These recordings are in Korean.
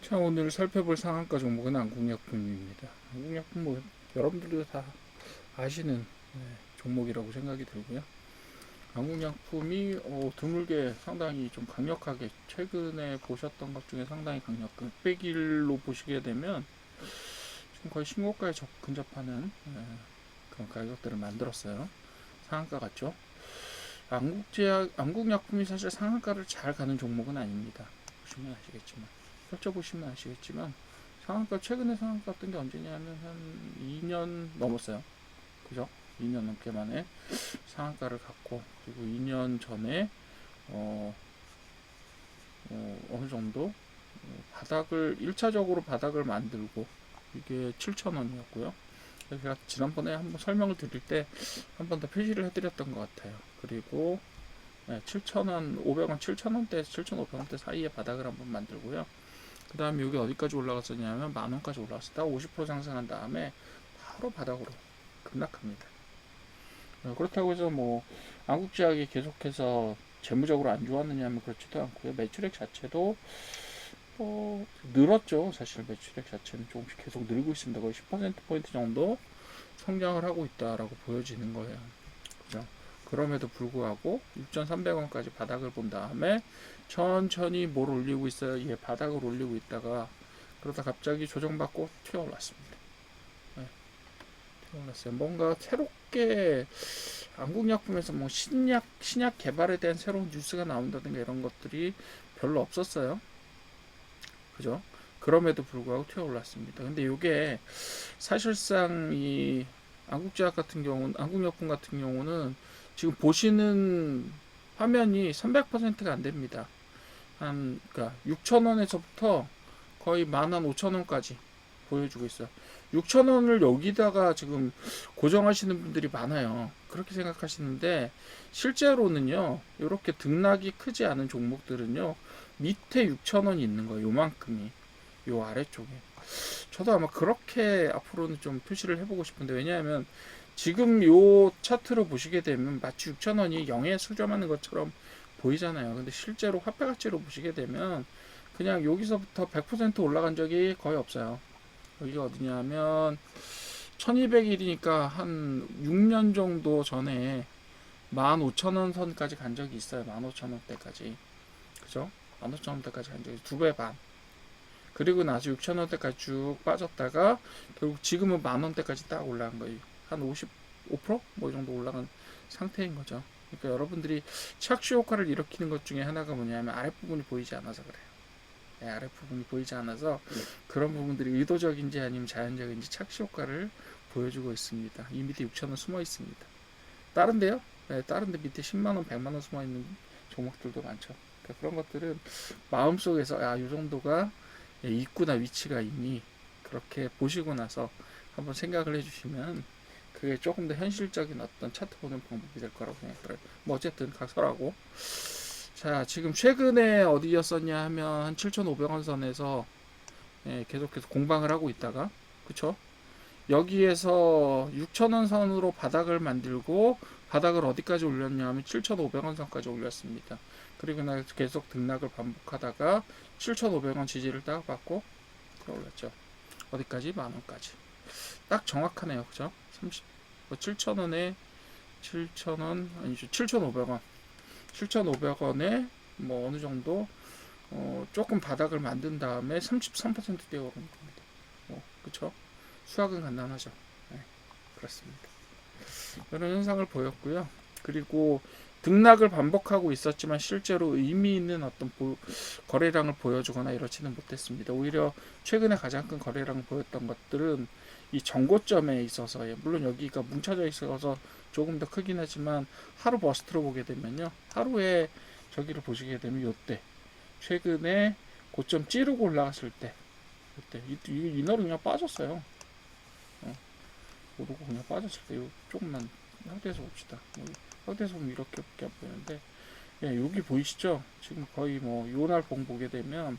자, 오늘 살펴볼 상한가 종목은 안국약품입니다. 안국약품 뭐 여러분들도 다 아시는 종목이라고 생각이 들고요. 안국약품이 드물게 상당히 좀 강력하게 최근에 보셨던 것 중에 상당히 강력한 600일로 보시게 되면 지금 거의 신고가에 근접하는 그런 가격들을 만들었어요. 상한가 같죠? 안국약품이 사실 상한가를 잘 가는 종목은 아닙니다. 보시면 아시겠지만, 펼쳐보시면 아시겠지만 상한가, 최근에 상한가 같은 게 언제냐면 한 2년 넘었어요. 그죠? 2년 넘게 만에 상한가를 갔고, 그리고 2년 전에 어느 정도 바닥을 1차적으로 바닥을 만들고, 이게 7,000원이었고요. 제가 지난번에 한번 설명을 드릴 때 한 번 더 표시를 해드렸던 것 같아요. 그리고 7,000원, 500원, 7,000원대에서 7,500원대 사이에 바닥을 한번 만들고요. 그 다음에 여기 어디까지 올라갔었냐면 만원까지 올라갔었다. 50% 상승한 다음에 바로 바닥으로 급락합니다. 그렇다고 해서 뭐 안국제약이 계속해서 재무적으로 안 좋았느냐면 그렇지도 않고요. 매출액 자체도 늘었죠. 사실 매출액 자체는 조금씩 계속 늘고 있습니다. 거의 10%포인트 정도 성장을 하고 있다라고 보여지는 거예요. 그죠? 그럼에도 불구하고 6,300원까지 바닥을 본 다음에 천천히 뭘 올리고 있어요. 예, 바닥을 올리고 있다가 그러다 갑자기 조정받고 튀어올랐습니다. 네, 튀어올랐어요. 뭔가 새롭게 안국약품에서 뭐 신약 개발에 대한 새로운 뉴스가 나온다든가 이런 것들이 별로 없었어요. 그죠? 그럼에도 불구하고 튀어올랐습니다. 근데 이게 사실상 이 안국약품 같은 경우는 지금 보시는 화면이 300%가 안 됩니다. 그러니까 6,000원에서부터 거의 15,000원까지 보여주고 있어요. 6,000원을 여기다가 지금 고정하시는 분들이 많아요. 그렇게 생각하시는데 실제로는요, 이렇게 등락이 크지 않은 종목들은요, 밑에 6,000원이 있는 거예요. 요만큼이. 요 아래쪽에. 저도 아마 그렇게 앞으로는 좀 표시를 해보고 싶은데, 왜냐하면 지금 요 차트로 보시게 되면 마치 6,000원이 0에 수렴하는 것처럼 보이잖아요. 근데 실제로 화폐 가치로 보시게 되면 그냥 여기서부터 100% 올라간 적이 거의 없어요. 여기가 어디냐면 1200일이니까 한 6년 정도 전에 15,000원 선까지 간 적이 있어요. 15,000원대까지. 그죠? 15,000원대까지 간 적이 2배 반. 그리고 나서 6,000원대까지 쭉 빠졌다가 결국 지금은 만원대까지 딱 올라간 거예요. 한 55%? 뭐 이 정도 올라간 상태인 거죠. 그러니까 여러분들이 착시 효과를 일으키는 것 중에 하나가 뭐냐면 아랫부분이 보이지 않아서 그래요. 네, 아랫부분이 보이지 않아서 그런 부분들이 의도적인지 아니면 자연적인지 착시 효과를 보여주고 있습니다. 이 밑에 6,000원 숨어 있습니다. 다른데요? 네, 다른데 밑에 10만원, 100만원 숨어 있는 종목들도 많죠. 그러니까 그런 것들은 마음속에서 이 정도가 입구나 위치가 있니, 그렇게 보시고 나서 한번 생각을 해주시면 그게 조금 더 현실적인 어떤 차트 보는 방법이 될 거라고 생각해요. 뭐 어쨌든 각설하고, 자, 지금 최근에 어디였었냐 하면 한 7,500원 선에서 계속해서 공방을 하고 있다가, 그쵸? 여기에서 6,000원 선으로 바닥을 만들고 바닥을 어디까지 올렸냐 하면 7,500원 선까지 올렸습니다. 그리고 나 계속 등락을 반복하다가 7,500원 지지를 딱 받고 올랐죠. 어디까지? 만원까지. 딱 정확하네요. 그죠? 7,000원에 7,000원 아니죠. 7,500원. 7,500원에 뭐 어느 정도 조금 바닥을 만든 다음에 33% 뛰어오른 겁니다. 그쵸? 수학은 간단하죠. 네, 그렇습니다. 이런 현상을 보였고요. 그리고 등락을 반복하고 있었지만 실제로 의미 있는 어떤 거래량을 보여주거나 이렇지는 못했습니다. 오히려 최근에 가장 큰 거래량을 보였던 것들은 이 정고점에 있어서요. 물론 여기가 뭉쳐져 있어서 조금 더 크긴 하지만 하루 버스트로 보게 되면요. 하루에 저기를 보시게 되면 요때 최근에 고점 찌르고 올라갔을 때 그때 이날은 그냥 빠졌어요. 오르고 그냥 빠졌을 때 조금만 확대해서 봅시다. 확대해서 보면 이렇게밖에 안 보이는데, 여기 보이시죠? 지금 거의 뭐 요날 봉 보게 되면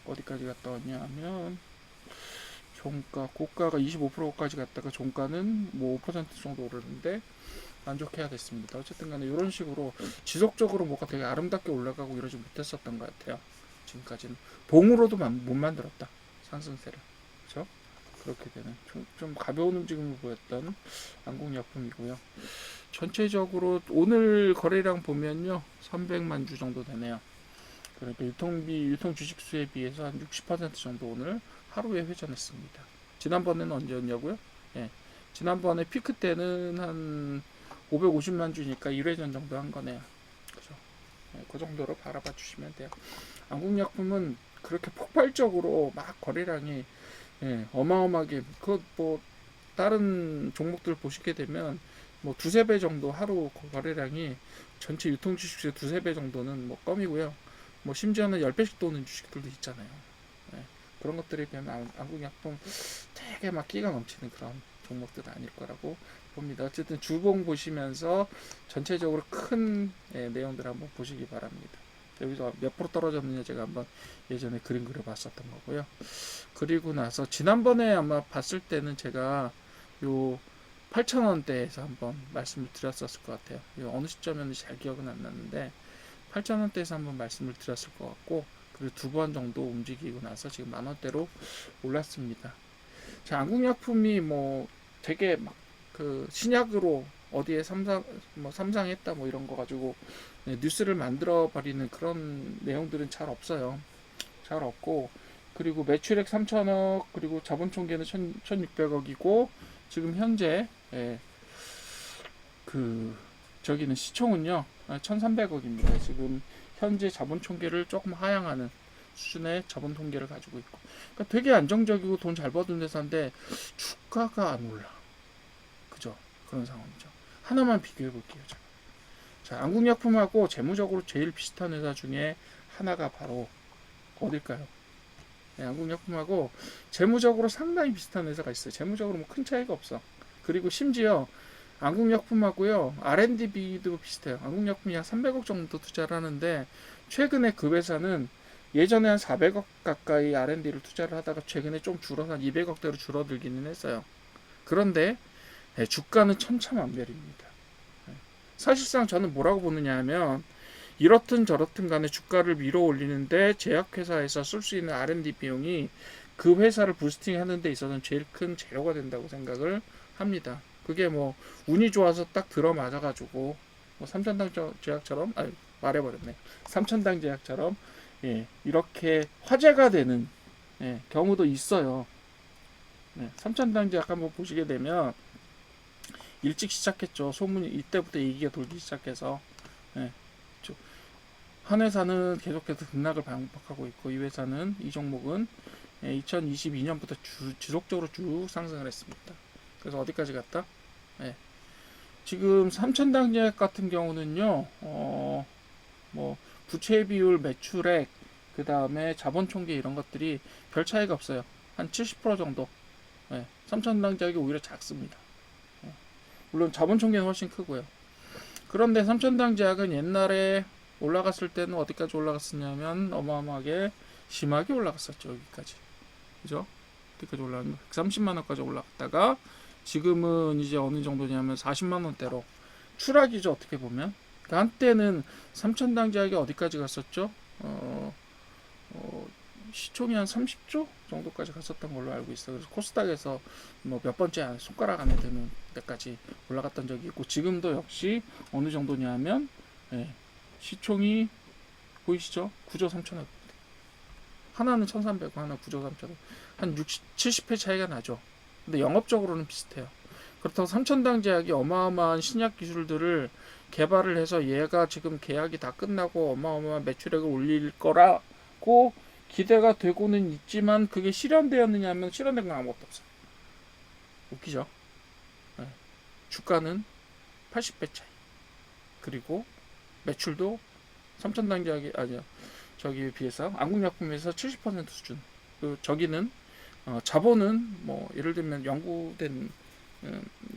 어디까지 갔다 왔냐 하면 종가 고가가 25%까지 갔다가 종가는 뭐 5% 정도 오르는데 만족해야 됐습니다. 어쨌든 간에 이런 식으로 지속적으로 뭐가 되게 아름답게 올라가고 이러지 못했었던 것 같아요. 지금까지는 봉으로도 못 만들었다. 상승세를. 그렇죠? 그렇게 되는 좀 가벼운 움직임을 보였던 안국약품이고요. 전체적으로 오늘 거래량 보면요. 300만 주 정도 되네요. 그러니까 유통 주식수에 비해서 한 60% 정도 오늘 하루에 회전했습니다. 지난번에는 언제였냐고요? 예. 지난번에 피크 때는 한 550만 주니까 1회전 정도 한 거네요. 그죠? 예, 그 정도로 바라봐 주시면 돼요. 안국약품은 그렇게 폭발적으로 막 거래량이 어마어마하게 그 뭐 다른 종목들 보시게 되면 뭐 두세 배 정도 하루 거래량이 전체 유통 주식수의 두세 배 정도는 뭐 껌이고요. 뭐 심지어는 10배씩 도는 주식들도 있잖아요. 예, 그런 것들에 비하면 안국약품 되게 막 끼가 넘치는 그런 종목들은 아닐 거라고 봅니다. 어쨌든 주봉 보시면서 전체적으로 큰 내용들 한번 보시기 바랍니다. 여기서 몇 프로 떨어졌느냐 제가 한번 예전에 그림 그려봤었던 거고요. 그리고 나서 지난번에 아마 봤을 때는 제가 요 8,000원대에서 한번 말씀을 드렸었을 것 같아요. 어느 시점이었는지 잘 기억은 안 나는데 8,000원대에서 한번 말씀을 드렸을 것 같고, 그리고 두 번 정도 움직이고 나서 지금 만원대로 올랐습니다. 자, 안국약품이 뭐 되게 막 그 신약으로 어디에 삼상했다 뭐 이런 거 가지고 뉴스를 만들어 버리는 그런 내용들은 잘 없어요. 잘 없고, 그리고 매출액 3천억, 그리고 자본 총계는 1,600억이고, 지금 현재 그 저기는 시총은요 1,300억입니다. 지금 현재 자본 총계를 조금 하향하는 수준의 자본 통계를 가지고 있고, 그러니까 되게 안정적이고 돈 잘 버는 회사인데 주가가 안 올라. 그죠? 그런 상황이죠. 하나만 비교해 볼게요. 자, 안국약품하고 재무적으로 제일 비슷한 회사 중에 하나가 바로 어딜까요? 네, 안국약품하고 재무적으로 상당히 비슷한 회사가 있어요. 재무적으로 뭐 큰 차이가 없어. 그리고 심지어 안국약품하고요 R&D비도 비슷해요. 안국약품이 한 300억 정도 투자를 하는데, 최근에 그 회사는 예전에 한 400억 가까이 R&D를 투자를 하다가 최근에 좀 줄어서 한 200억대로 줄어들기는 했어요. 그런데 주가는 천차만별입니다. 사실상 저는 뭐라고 보느냐 하면, 이렇든 저렇든 간에 주가를 밀어 올리는데 제약회사에서 쓸 수 있는 R&D 비용이 그 회사를 부스팅 하는 데 있어서는 제일 큰 재료가 된다고 생각을 합니다. 그게 뭐 운이 좋아서 딱 들어맞아 가지고 뭐 삼천당 제약처럼 말해버렸네. 삼천당 제약처럼 이렇게 화제가 되는 경우도 있어요. 삼천당 제약 한번 보시게 되면 일찍 시작했죠. 소문이 이때부터 얘기가 돌기 시작해서 한 회사는 계속해서 등락을 반복하고 있고, 이 회사는 이 종목은 2022년부터 지속적으로 쭉 상승을 했습니다. 그래서 어디까지 갔다? 지금 삼천당제약 같은 경우는요, 뭐 부채 비율, 매출액, 그 다음에 자본 총계 이런 것들이 별 차이가 없어요. 한 70% 정도. 삼천당제약이 오히려 작습니다. 물론 자본 총계는 훨씬 크고요. 그런데 삼천당제약은 옛날에 올라갔을 때는 어디까지 올라갔었냐면 어마어마하게 심하게 올라갔었죠. 여기까지. 그죠? 어디까지 올라갔냐? 130만 원까지 올라갔다가 지금은 이제 어느 정도냐면 40만 원대로 추락이죠. 어떻게 보면. 그러니까 한때는 삼천당제약이 어디까지 갔었죠? 시총이 한 30조 정도까지 갔었던 걸로 알고 있어요. 그래서 코스닥에서 뭐 몇 번째 손가락 안에 드는 데까지 올라갔던 적이 있고, 지금도 역시 어느 정도냐면 시총이 보이시죠? 9조 3천억. 하나는 1,300원, 하나 9조 3천억. 한 60, 70회 차이가 나죠. 근데 영업적으로는 비슷해요. 그렇다고 삼천당 제약이 어마어마한 신약 기술들을 개발을 해서 얘가 지금 계약이 다 끝나고 어마어마한 매출액을 올릴 거라고 기대가 되고는 있지만, 그게 실현되었느냐 하면 실현된 건 아무것도 없어요. 웃기죠? 주가는 80배 차이. 그리고 매출도 삼천당 제약이 저기에 비해서 안국약품에서 70% 수준. 그 저기는 자본은 뭐 예를 들면 연구된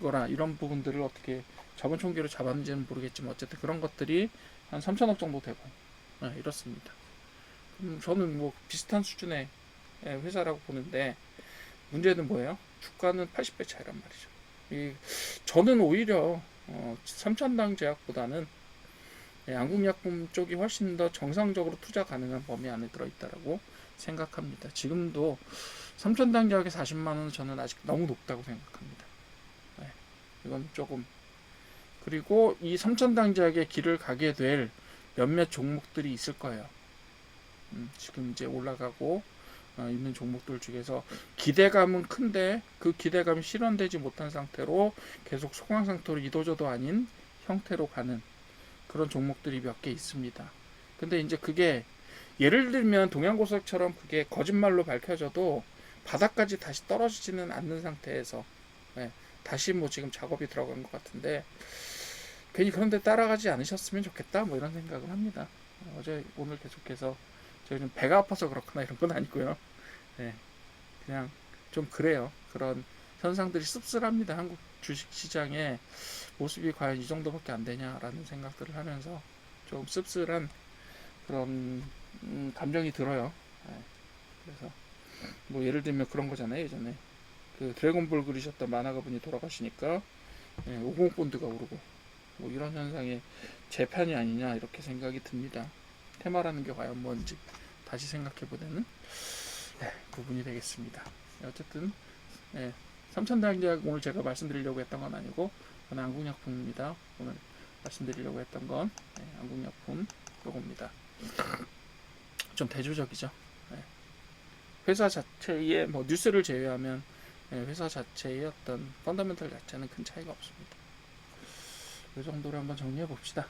거라 이런 부분들을 어떻게 자본 총계로 잡았는지는 모르겠지만 어쨌든 그런 것들이 한 3천억 정도 되고 이렇습니다. 저는 뭐 비슷한 수준의 회사라고 보는데, 문제는 뭐예요? 주가는 80배 차이란 말이죠. 저는 오히려 삼천당 제약보다는 안국약품 쪽이 훨씬 더 정상적으로 투자 가능한 범위 안에 들어있다라고 생각합니다. 지금도 삼천당자역의 40만 원은 저는 아직 너무 높다고 생각합니다. 네, 이건 조금. 그리고 이 삼천당자역의 길을 가게 될 몇몇 종목들이 있을 거예요. 지금 이제 올라가고 있는 종목들 중에서 기대감은 큰데 그 기대감이 실현되지 못한 상태로 계속 소강 상태로 이도저도 아닌 형태로 가는 그런 종목들이 몇 개 있습니다. 근데 이제 그게 예를 들면 동양고속처럼 그게 거짓말로 밝혀져도 바닥까지 다시 떨어지지는 않는 상태에서 다시 뭐 지금 작업이 들어간 것 같은데 괜히 그런데 따라가지 않으셨으면 좋겠다 뭐 이런 생각을 합니다. 어제 오늘 계속해서 제가 좀 배가 아파서 그렇거나 이런 건 아니고요. 그냥 좀 그래요. 그런 현상들이 씁쓸합니다. 한국 주식시장의 모습이 과연 이 정도밖에 안 되냐라는 생각들을 하면서 좀 씁쓸한 그런 감정이 들어요. 그래서 뭐 예를 들면 그런 거잖아요. 예전에 그 드래곤볼 그리셨던 만화가분이 돌아가시니까 50 본드가 오르고 뭐 이런 현상의 재편이 아니냐 이렇게 생각이 듭니다. 테마라는 게 과연 뭔지 다시 생각해보는 부분이 되겠습니다. 어쨌든 삼천당제약 오늘 제가 말씀드리려고 했던 건 아니고 저는 안국약품입니다. 오늘 말씀드리려고 했던 건 안국약품 요겁니다. 좀 대조적이죠. 회사 자체의 뭐 뉴스를 제외하면 회사 자체의 어떤 펀더멘털 자체는 큰 차이가 없습니다. 이 정도로 한번 정리해 봅시다.